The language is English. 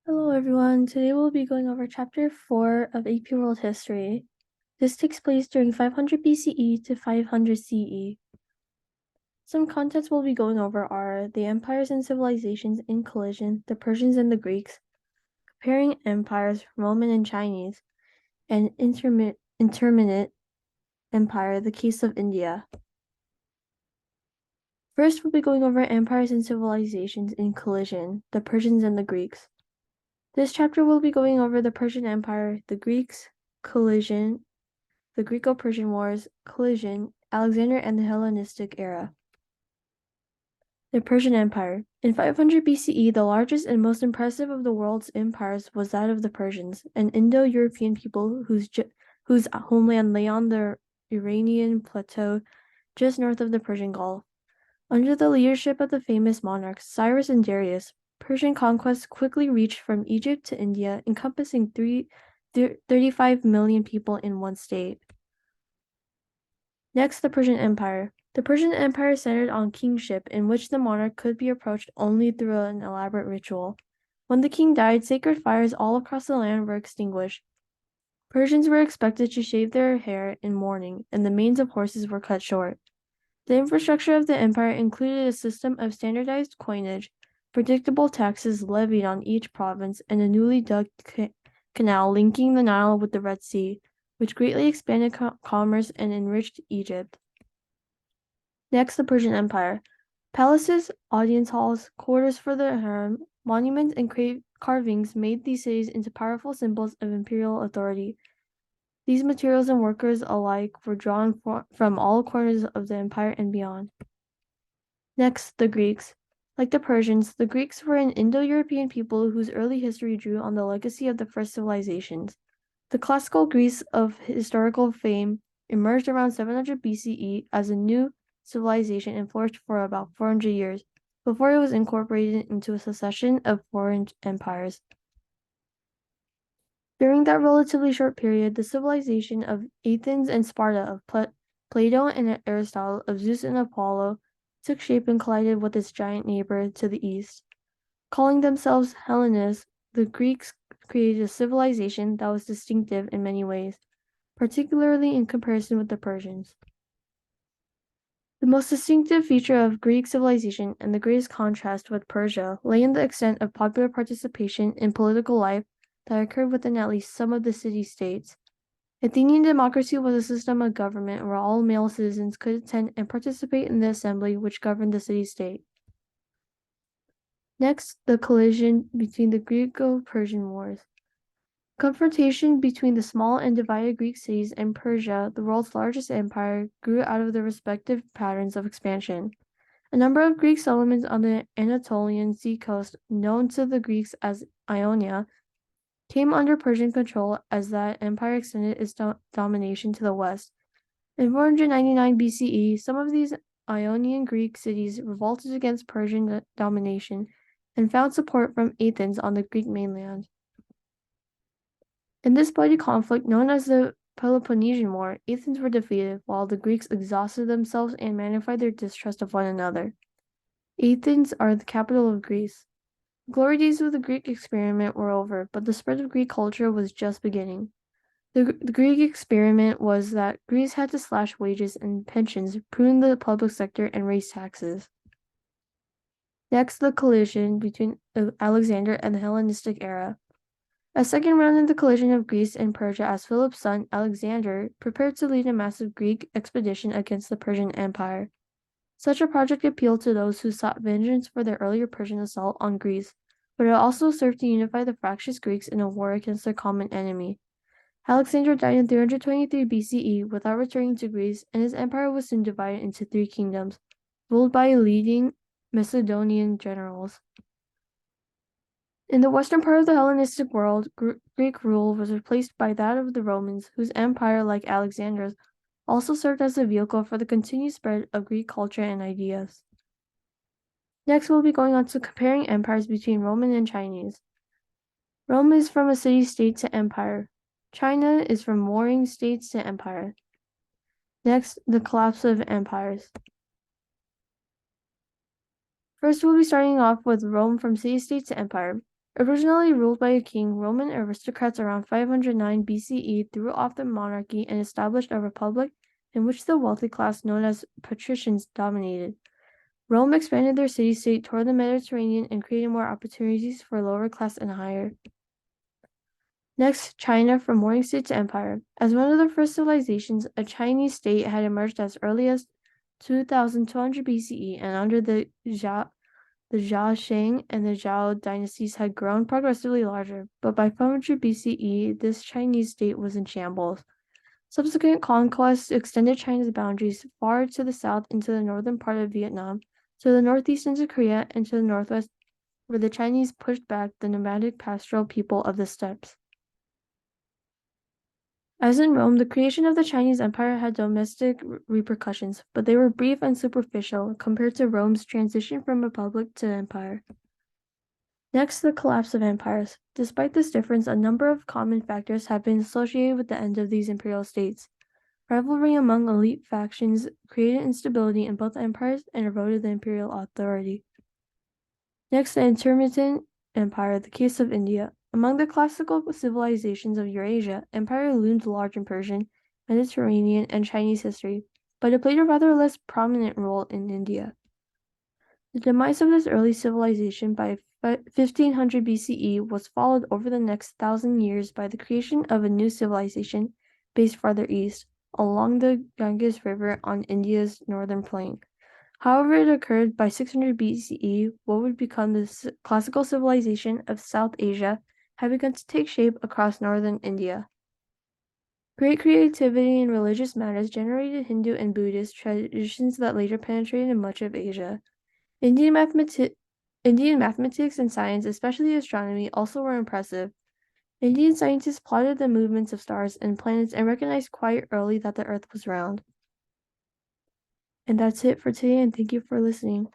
Hello everyone, today we'll be going over chapter 4 of AP World History. This takes place during 500 BCE to 500 CE. Some contents we'll be going over are the empires and civilizations in collision, the Persians and the Greeks, comparing empires, Roman and Chinese, and intermittent empire, the case of India. First, we'll be going over empires and civilizations in collision, the Persians and the Greeks. This chapter will be going over the Persian Empire, the Greeks, collision, the Greco-Persian Wars, collision, Alexander and the Hellenistic era. The Persian Empire. In 500 BCE, the largest and most impressive of the world's empires was that of the Persians, an Indo-European people whose homeland lay on the Iranian plateau just north of the Persian Gulf. Under the leadership of the famous monarchs Cyrus and Darius, Persian conquest quickly reached from Egypt to India, encompassing 35 million people in one state. Next, the Persian Empire. The Persian Empire centered on kingship, in which the monarch could be approached only through an elaborate ritual. When the king died, sacred fires all across the land were extinguished. Persians were expected to shave their hair in mourning, and the manes of horses were cut short. The infrastructure of the empire included a system of standardized coinage, predictable taxes levied on each province, and a newly dug canal linking the Nile with the Red Sea, which greatly expanded commerce and enriched Egypt. Next, the Persian Empire. Palaces, audience halls, quarters for the harem, monuments, and carvings made these cities into powerful symbols of imperial authority. These materials and workers alike were drawn from all corners of the empire and beyond. Next, the Greeks. Like the Persians, the Greeks were an Indo-European people whose early history drew on the legacy of the first civilizations. The classical Greece of historical fame emerged around 700 BCE as a new civilization and flourished for about 400 years before it was incorporated into a succession of foreign empires. During that relatively short period, the civilization of Athens and Sparta, of Plato and Aristotle, of Zeus and Apollo, took shape and collided with its giant neighbor to the east. Calling themselves Hellenists, the Greeks created a civilization that was distinctive in many ways, particularly in comparison with the Persians. The most distinctive feature of Greek civilization and the greatest contrast with Persia lay in the extent of popular participation in political life that occurred within at least some of the city-states. Athenian democracy was a system of government where all male citizens could attend and participate in the assembly which governed the city-state. Next, the collision between the Greco-Persian Wars. Confrontation between the small and divided Greek cities and Persia, the world's largest empire, grew out of their respective patterns of expansion. A number of Greek settlements on the Anatolian seacoast, known to the Greeks as Ionia, came under Persian control as that empire extended its domination to the west. In 499 BCE, some of these Ionian Greek cities revolted against Persian domination and found support from Athens on the Greek mainland. In this bloody conflict, known as the Peloponnesian War, Athens were defeated, while the Greeks exhausted themselves and magnified their distrust of one another. Athens are the capital of Greece. The glory days of the Greek experiment were over, but the spread of Greek culture was just beginning. The Greek experiment was that Greece had to slash wages and pensions, prune the public sector, and raise taxes. Next, the collision between Alexander and the Hellenistic era. A second round in the collision of Greece and Persia as Philip's son, Alexander, prepared to lead a massive Greek expedition against the Persian Empire. Such a project appealed to those who sought vengeance for their earlier Persian assault on Greece, but it also served to unify the fractious Greeks in a war against their common enemy. Alexander died in 323 BCE without returning to Greece, and his empire was soon divided into 3 kingdoms, ruled by leading Macedonian generals. In the western part of the Hellenistic world, Greek rule was replaced by that of the Romans, whose empire, like Alexander's, also served as a vehicle for the continued spread of Greek culture and ideas. Next, we'll be going on to comparing empires between Roman and Chinese. Rome is from a city-state to empire. China is from warring states to empire. Next, the collapse of empires. First, we'll be starting off with Rome from city-state to empire. Originally ruled by a king, Roman aristocrats around 509 BCE threw off the monarchy and established a republic in which the wealthy class known as patricians dominated. Rome expanded their city-state toward the Mediterranean and created more opportunities for lower class and higher. Next, China from warring state to empire. As one of the first civilizations, a Chinese state had emerged as early as 2200 BCE, and under the Zhao Shang and the Zhao dynasties had grown progressively larger, but by 500 BCE, this Chinese state was in shambles. Subsequent conquests extended China's boundaries far to the south into the northern part of Vietnam, to the northeast into Korea, and to the northwest, where the Chinese pushed back the nomadic pastoral people of the steppes. As in Rome, the creation of the Chinese Empire had domestic repercussions, but they were brief and superficial compared to Rome's transition from republic to empire. Next, the collapse of empires. Despite this difference, a number of common factors have been associated with the end of these imperial states. Rivalry among elite factions created instability in both empires and eroded the imperial authority. Next, the intermittent empire, the case of India. Among the classical civilizations of Eurasia, empire loomed large in Persian, Mediterranean, and Chinese history, but it played a rather less prominent role in India. The demise of this early civilization by 1500 BCE was followed over the next 1,000 years by the creation of a new civilization based farther east, along the Ganges River on India's northern plain. However, it occurred by 600 BCE, what would become the classical civilization of South Asia had begun to take shape across northern India. Great creativity in religious matters generated Hindu and Buddhist traditions that later penetrated much of Asia. Indian mathematics and science, especially astronomy, also were impressive. Indian scientists plotted the movements of stars and planets and recognized quite early that the Earth was round. And that's it for today, and thank you for listening.